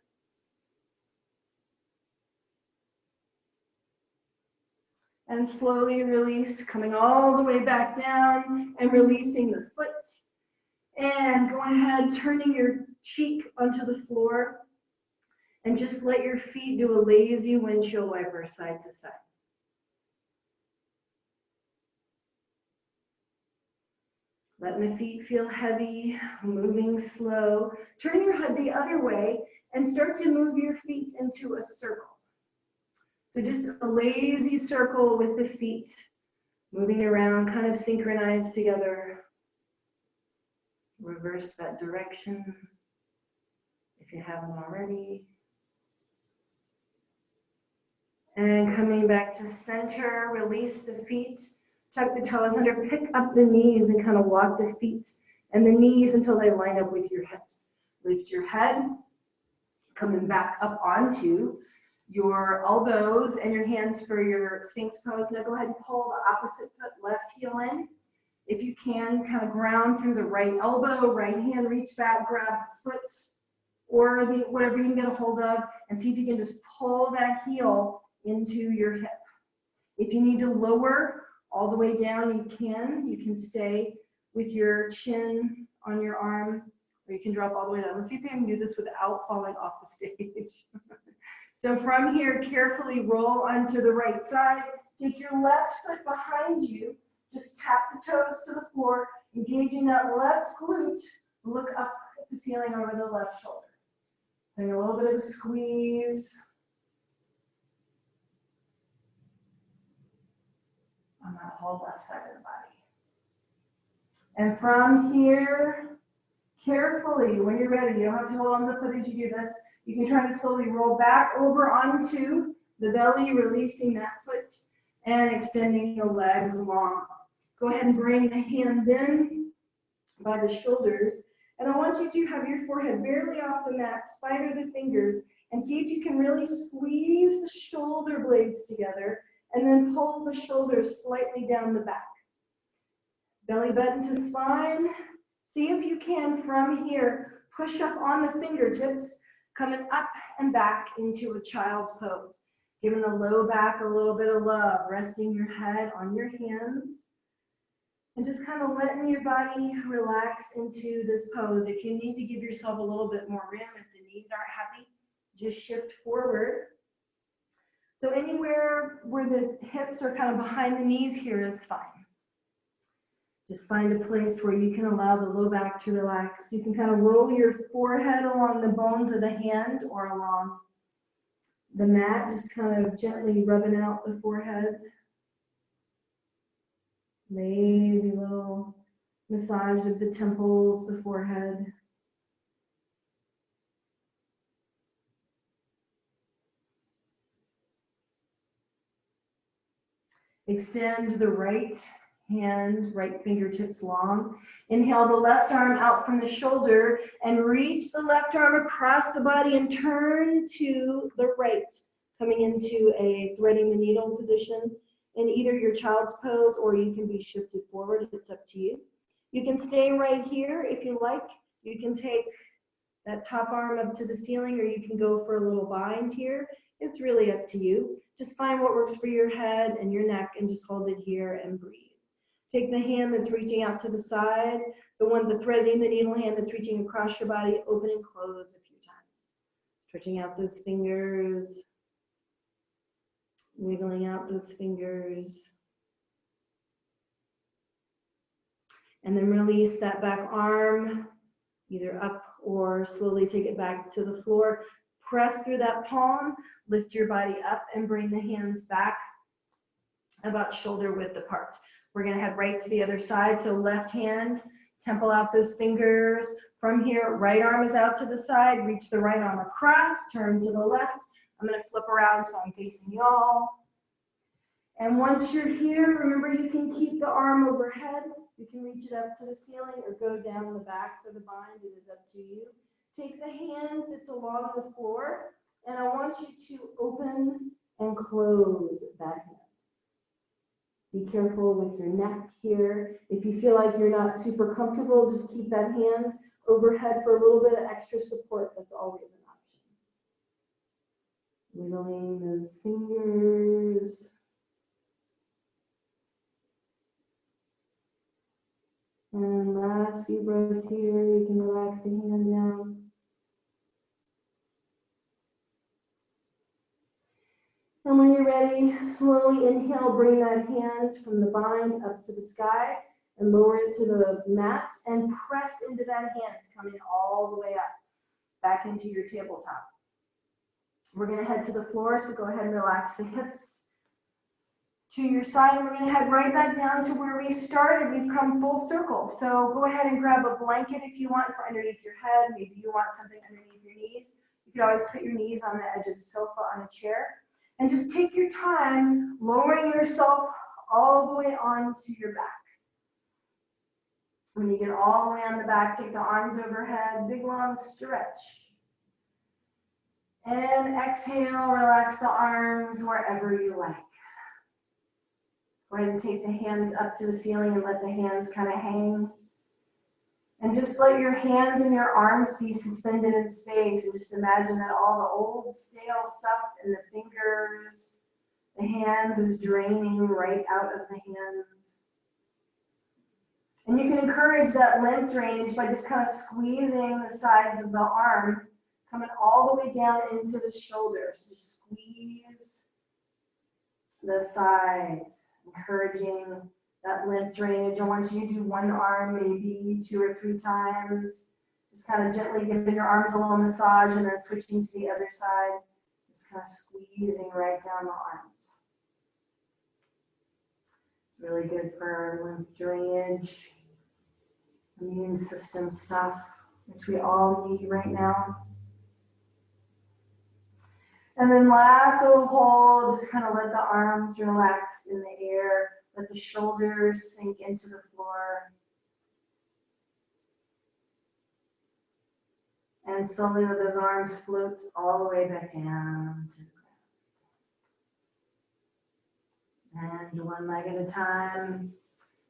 And slowly release, coming all the way back down and releasing the foot. And go ahead, turning your cheek onto the floor. And just let your feet do a lazy windshield wiper side to side. Letting the feet feel heavy, moving slow. Turn your head the other way and start to move your feet into a circle. So just a lazy circle with the feet, moving around, kind of synchronized together. Reverse that direction if you haven't already. And coming back to center, release the feet, tuck the toes under, pick up the knees and kind of walk the feet and the knees until they line up with your hips. Lift your head, coming back up onto your elbows and your hands for your Sphinx pose. Now go ahead and pull the opposite foot, left heel in. If you can, kind of ground through the right elbow, right hand, reach back, grab the foot or whatever you can get a hold of, and see if you can just pull that heel into your hip. If you need to lower all the way down, you can. You can stay with your chin on your arm, or you can drop all the way down. Let's see if I can do this without falling off the stage. So from here, carefully roll onto the right side. Take your left foot behind you. Just tap the toes to the floor, engaging that left glute. Look up at the ceiling over the left shoulder. Doing a little bit of a squeeze on that whole left side of the body. And from here, carefully, when you're ready, you don't have to hold on to the foot as you do this. You can try to slowly roll back over onto the belly, releasing that foot and extending the legs along. Go ahead and bring the hands in by the shoulders. And I want you to have your forehead barely off the mat, spider the fingers, and see if you can really squeeze the shoulder blades together and then pull the shoulders slightly down the back. Belly button to spine. See if you can, from here, push up on the fingertips, coming up and back into a child's pose. Giving the low back a little bit of love, resting your head on your hands. And just kind of letting your body relax into this pose. If you need to give yourself a little bit more room, if the knees aren't happy, just shift forward. So anywhere where the hips are kind of behind the knees here is fine. Just find a place where you can allow the low back to relax. You can kind of roll your forehead along the bones of the hand or along the mat, just kind of gently rubbing out the forehead. Lazy little massage of the temples, the forehead. Extend the right hand, right fingertips long. Inhale the left arm out from the shoulder and reach the left arm across the body and turn to the right, coming into a threading the needle position in either your child's pose or you can be shifted forward. It's up to you. You can stay right here if you like. You can take that top arm up to the ceiling or you can go for a little bind here. It's really up to you. Just find what works for your head and your neck and just hold it here and breathe. Take the hand that's reaching out to the side, the threading the needle hand that's reaching across your body, open and close a few times. Stretching out those fingers, wiggling out those fingers. And then release that back arm, either up or slowly take it back to the floor. Press through that palm, lift your body up and bring the hands back about shoulder width apart. We're going to head right to the other side. So left hand, temple out those fingers. From here, right arm is out to the side. Reach the right arm across, turn to the left. I'm going to flip around so I'm facing y'all. And once you're here, remember you can keep the arm overhead. You can reach it up to the ceiling or go down the back for the bind. It is up to you. Take the hand that's along the floor, and I want you to open and close that hand. Be careful with your neck here. If you feel like you're not super comfortable, just keep that hand overhead for a little bit of extra support. That's always an option. Wiggling those fingers. And last few breaths here, you can relax the hand down. And when you're ready, slowly inhale, bring that hand from the bind up to the sky and lower it to the mat and press into that hand, coming all the way up, back into your tabletop. We're gonna head to the floor, so go ahead and relax the hips to your side. We're gonna head right back down to where we started. We've come full circle. So go ahead and grab a blanket if you want for underneath your head. Maybe you want something underneath your knees. You can always put your knees on the edge of the sofa on a chair. And just take your time lowering yourself all the way onto your back. When you get all the way on the back, take the arms overhead, big long stretch. And exhale, relax the arms wherever you like. Go ahead and take the hands up to the ceiling and let the hands kind of hang. And just let your hands and your arms be suspended in space. And just imagine that all the old stale stuff in the fingers, the hands is draining right out of the hands. And you can encourage that lymph drainage by just kind of squeezing the sides of the arm, coming all the way down into the shoulders. Just squeeze the sides, encouraging that lymph drainage. I want you to do one arm maybe 2 or 3 times. Just kind of gently giving your arms a little massage and then switching to the other side. Just kind of squeezing right down the arms. It's really good for lymph drainage, immune system stuff, which we all need right now. And then last little hold, just kind of let the arms relax in the air. Let the shoulders sink into the floor. And slowly let those arms float all the way back down to the ground. And one leg at a time,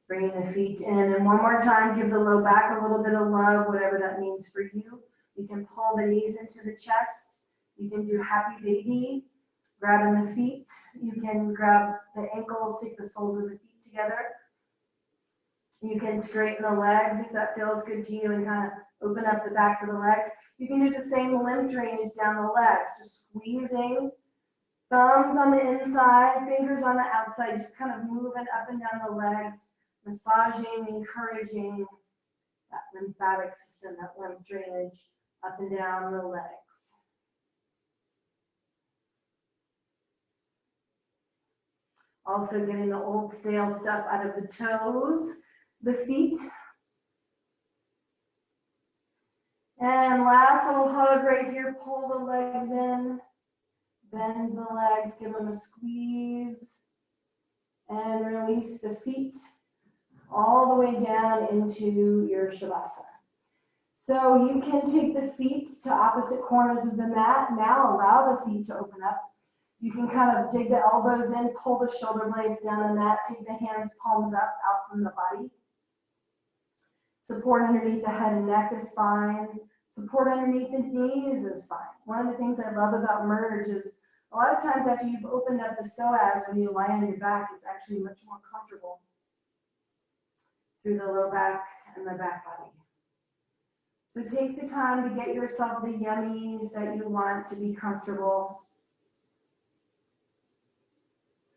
bringing the feet in. And one more time, give the low back a little bit of love, whatever that means for you. You can pull the knees into the chest. You can do happy baby. Grabbing the feet, you can grab the ankles, take the soles of the feet together. You can straighten the legs if that feels good to you and kind of open up the backs of the legs. You can do the same lymph drainage down the legs, just squeezing, thumbs on the inside, fingers on the outside, just kind of moving up and down the legs, massaging, encouraging that lymphatic system, that lymph drainage up and down the legs. Also getting the old stale stuff out of the toes, the feet. And last little hug right here, pull the legs in, bend the legs, give them a squeeze, and release the feet all the way down into your Shavasana. So you can take the feet to opposite corners of the mat. Now allow the feet to open up. You can kind of dig the elbows in, pull the shoulder blades down the mat, take the hands, palms up, out from the body. Support underneath the head and neck is fine. Support underneath the knees is fine. One of the things I love about Merge is a lot of times after you've opened up the psoas, when you lie on your back, it's actually much more comfortable through the low back and the back body. So take the time to get yourself the yummies that you want to be comfortable.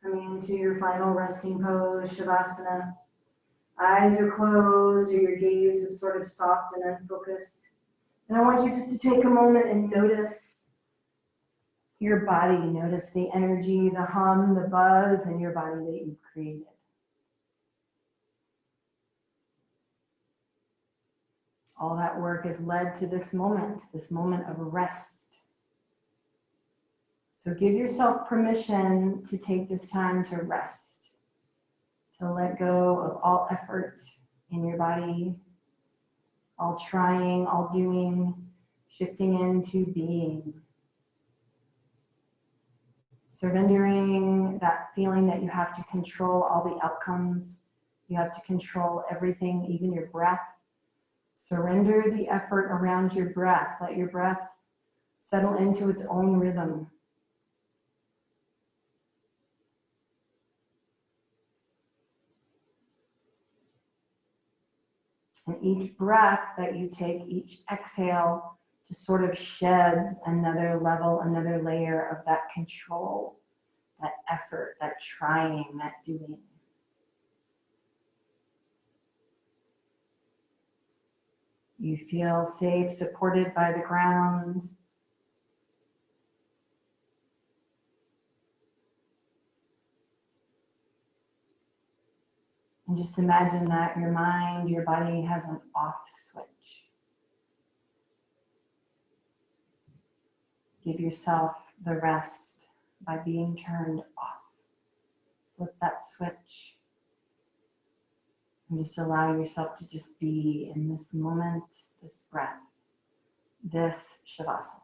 Coming into your final resting pose, Shavasana. Eyes are closed or your gaze is sort of soft and unfocused. And I want you just to take a moment and notice your body. Notice the energy, the hum, the buzz in your body that you've created. All that work has led to this moment of rest. So give yourself permission to take this time to rest, to let go of all effort in your body, all trying, all doing, shifting into being. Surrendering that feeling that you have to control all the outcomes, you have to control everything, even your breath. Surrender the effort around your breath. Let your breath settle into its own rhythm. And each breath that you take, each exhale, just sort of sheds another level, another layer of that control, that effort, that trying, that doing. You feel safe, supported by the ground. And just imagine that your mind, your body has an off switch. Give yourself the rest by being turned off. Flip that switch. And just allow yourself to just be in this moment, this breath, this Shavasana.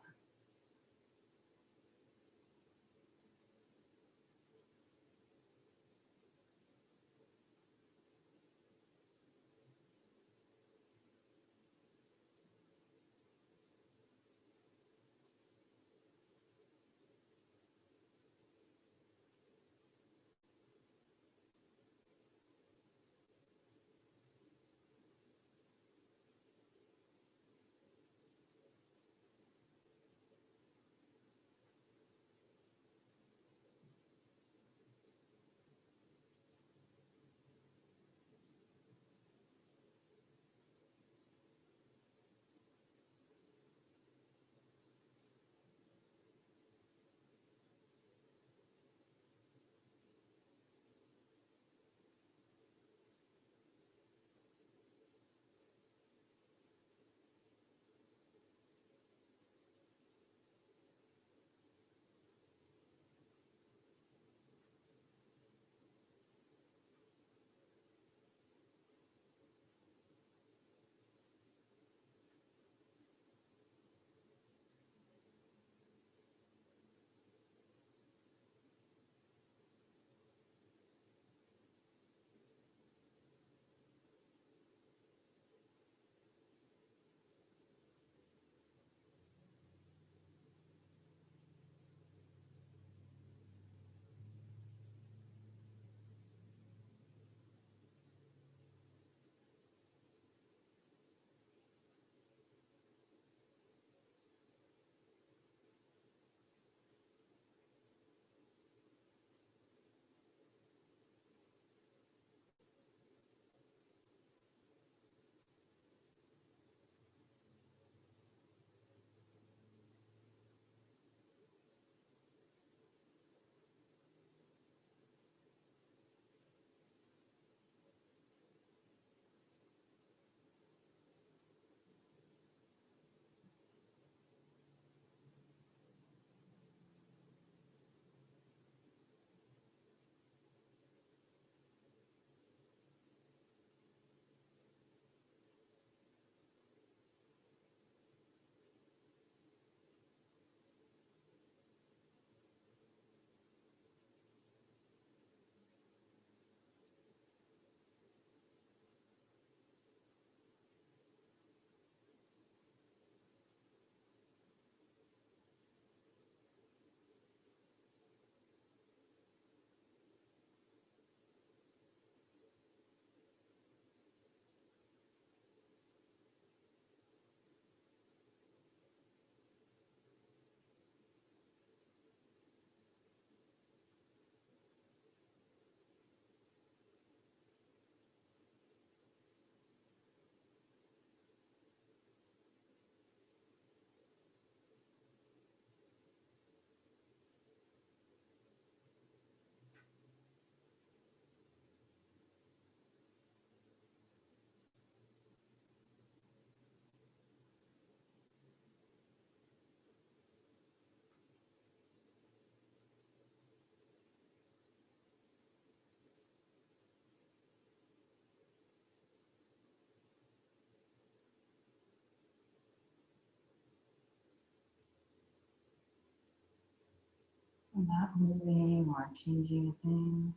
not moving or changing a thing.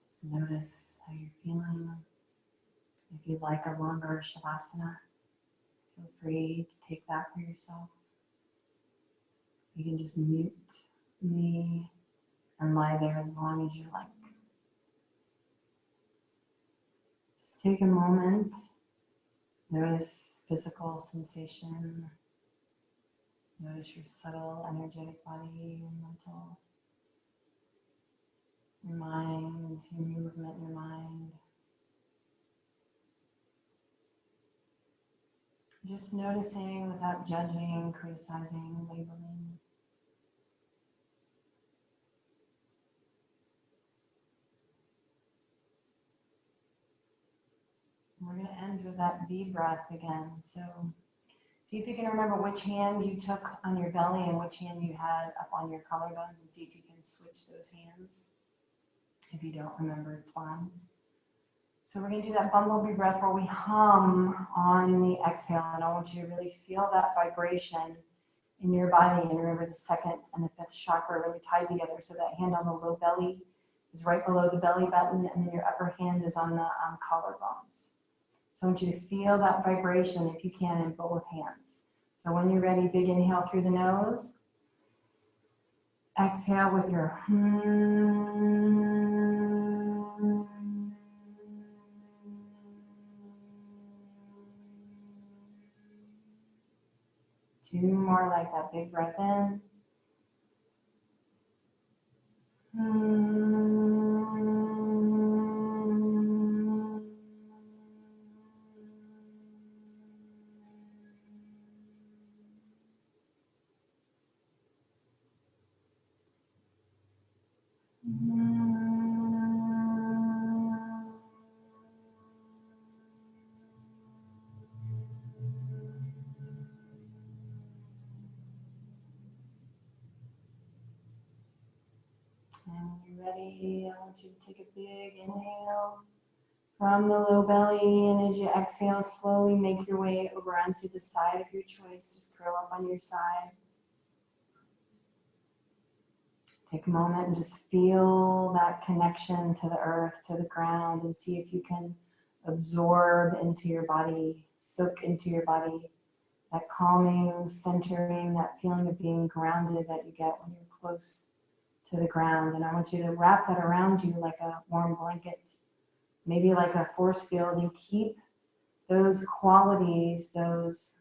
Just notice how you're feeling. If you'd like a longer Shavasana, feel free to take that for yourself. You can just mute me and lie there as long as you like. Just take a moment. Notice physical sensation. Notice your subtle, energetic body, your mental, your mind, your movement, your mind. Just noticing without judging, criticizing, labeling. We're going to end with that V breath again. So see if you can remember which hand you took on your belly and which hand you had up on your collarbones, and see if you can switch those hands. If you don't remember, it's fine. So we're going to do that bumblebee breath where we hum on the exhale, and I want you to really feel that vibration in your body. And remember, the second and the fifth chakra are really tied together. So that hand on the low belly is right below the belly button, and then your upper hand is on the collarbones. So I want you to feel that vibration, if you can, in both hands. So when you're ready, big inhale through the nose. Exhale with your 2 more like that. Big breath in. And when you're ready, I want you to take a big inhale from the low belly, and as you exhale, slowly make your way over onto the side of your choice. Just curl up on your side. Take a moment and just feel that connection to the earth, to the ground, and see if you can absorb into your body, soak into your body, that calming, centering, that feeling of being grounded that you get when you're close to the ground. And I want you to wrap that around you like a warm blanket, maybe like a force field, and keep those qualities, those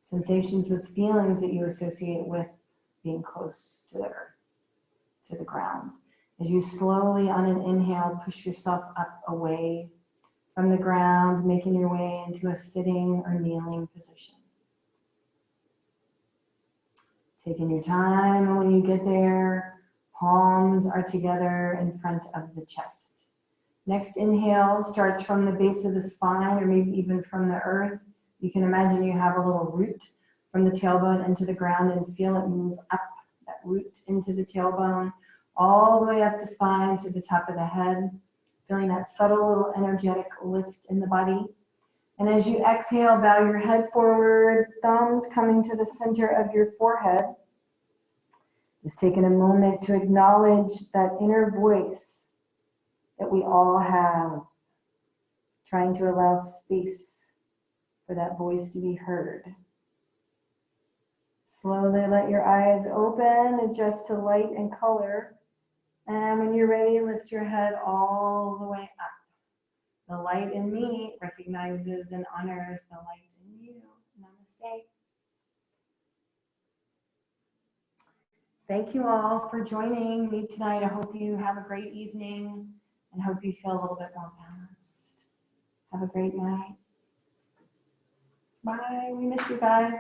sensations, those feelings that you associate with being close to the earth, to the ground. As you slowly, on an inhale, push yourself up away from the ground, making your way into a sitting or kneeling position. Taking your time, and when you get there, palms are together in front of the chest. Next inhale starts from the base of the spine, or maybe even from the earth. You can imagine you have a little root from the tailbone into the ground, and feel it move up that root into the tailbone, all the way up the spine to the top of the head, feeling that subtle little energetic lift in the body. And as you exhale, bow your head forward, thumbs coming to the center of your forehead. Just taking a moment to acknowledge that inner voice that we all have, trying to allow space for that voice to be heard. Slowly let your eyes open, adjust to light and color. And when you're ready, lift your head all the way up. The light in me recognizes and honors the light in you. Namaste. Thank you all for joining me tonight. I hope you have a great evening and hope you feel a little bit more balanced. Have a great night. Bye. We miss you guys.